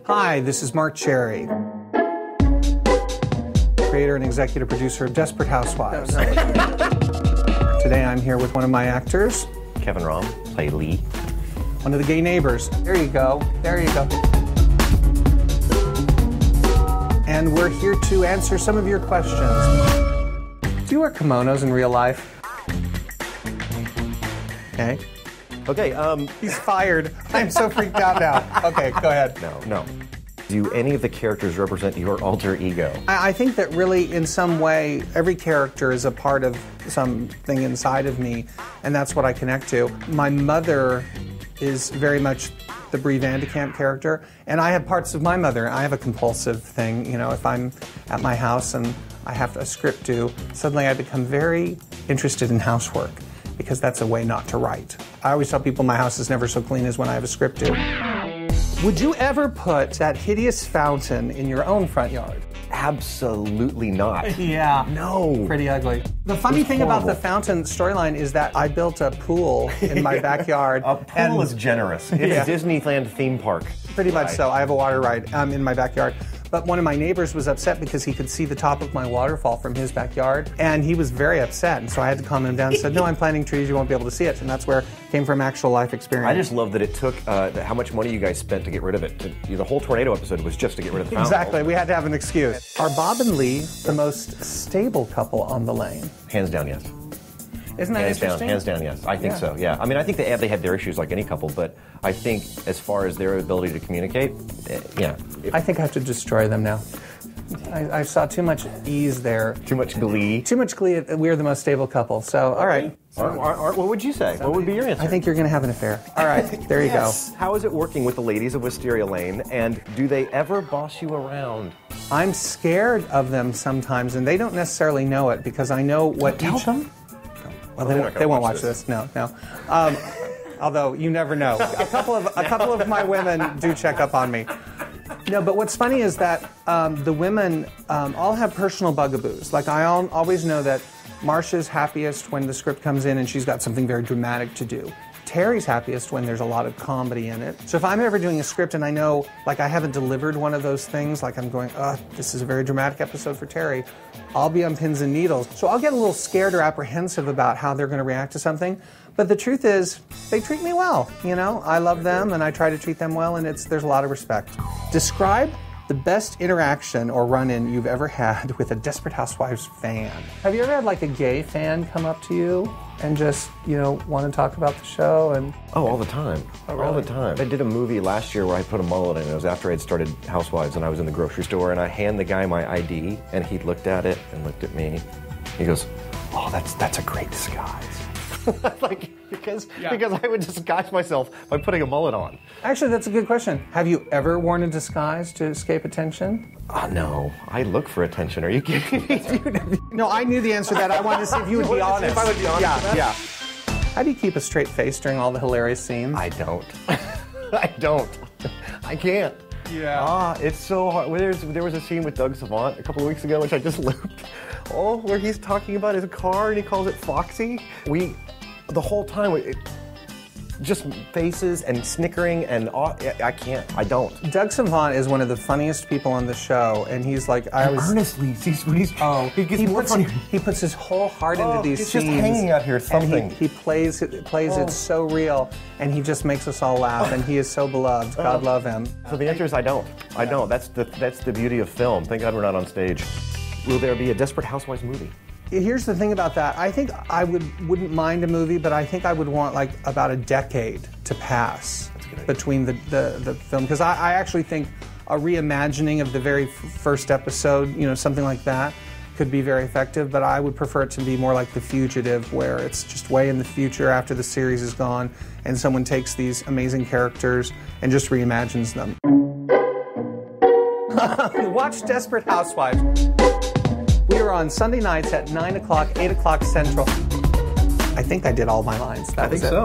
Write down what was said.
Hi, this is Marc Cherry, creator and executive producer of Desperate Housewives. Today I'm here with one of my actors. Kevin Rahm, play Lee. One of the gay neighbors. There you go. There you go. And we're here to answer some of your questions. Do you wear kimonos in real life? Okay. Okay, He's fired. I'm so freaked out now. Okay, go ahead. No. Do any of the characters represent your alter ego? I think that really, in some way, every character is a part of something inside of me, and that's what I connect to. My mother is very much the Brie Vandekamp character, and I have parts of my mother. I have a compulsive thing, you know, if I'm at my house and I have a script due, suddenly I become very interested in housework, because that's a way not to write. I always tell people my house is never so clean as when I have a script due. Would you ever put that hideous fountain in your own front yard? Absolutely not. Yeah. No. Pretty ugly. The funny thing about the fountain storyline is that I built a pool in my backyard. A pool is generous. It's a Disneyland theme park. Pretty much so. I have a water ride in my backyard. But one of my neighbors was upset because he could see the top of my waterfall from his backyard, and he was very upset. And so I had to calm him down and said, no, I'm planting trees, you won't be able to see it. And that's where it came from actual life experience. I just love that it took how much money you guys spent to get rid of it. The whole tornado episode was just to get rid of the fountain. Exactly. We had to have an excuse. Are Bob and Lee the most stable couple on the lane? Hands down, yes. Isn't that interesting? Hands down, yes. I think so, yeah. I mean, I think they had their issues like any couple, but I think as far as their ability to communicate, yeah. I think I have to destroy them now. I saw too much ease there. Too much glee. Too much glee. We're the most stable couple. So, all right. What would you say? What would be your answer? I think you're going to have an affair. All right. There you go. How is it working with the ladies of Wisteria Lane, and do they ever boss you around? I'm scared of them sometimes, and they don't necessarily know it because I know what each... them? Well, they won't watch this. No. Although you never know. A couple of my women do check up on me. No, but what's funny is that the women all have personal bugaboos. Like I always know that Marcia's happiest when the script comes in and she's got something very dramatic to do. Terry's happiest when there's a lot of comedy in it. So if I'm ever doing a script and I know, like I haven't delivered one of those things, like I'm going, this is a very dramatic episode for Terry, I'll be on pins and needles. So I'll get a little scared or apprehensive about how they're going to react to something. But the truth is, they treat me well, you know? I love them and I try to treat them well, and there's a lot of respect. Describe the best interaction or run-in you've ever had with a Desperate Housewives fan. Have you ever had like a gay fan come up to you and just, you know, want to talk about the show? And Oh, all the time. Oh, really? All the time. I did a movie last year where I put a mullet in. It was after I'd started Housewives, and I was in the grocery store, and I hand the guy my ID, and he looked at it and looked at me. He goes, oh, that's a great disguise. because I would disguise myself by putting a mullet on. Actually, that's a good question. Have you ever worn a disguise to escape attention? No. I look for attention. Are you kidding me? No, I knew the answer to that. I wanted to see if you would be honest. If I would be honest. Yeah. How do you keep a straight face during all the hilarious scenes? I don't. I can't. Yeah. It's so hard. There was a scene with Doug Savant a couple of weeks ago, which I just looped. Where he's talking about his car and he calls it Foxy. The whole time, just faces and snickering, and I can't. I don't. Doug Savant is one of the funniest people on the show, and he's like, earnestly, he gets more funny. He puts his whole heart into these he's scenes. Just hanging out here thumping. He plays it so real, and he just makes us all laugh, and he is so beloved. God love him. So the answer is I don't. I don't. That's the beauty of film. Thank God we're not on stage. Will there be a Desperate Housewives movie? Here's the thing about that. I think I wouldn't mind a movie, but I think I would want like about a decade to pass between the film, because I actually think a reimagining of the very first episode, you know, something like that, could be very effective. But I would prefer it to be more like The Fugitive, where it's just way in the future after the series is gone, and someone takes these amazing characters and just reimagines them. Watch Desperate Housewives. We are on Sunday nights at 9 o'clock, 8 o'clock Central. I think I did all my lines. I think so.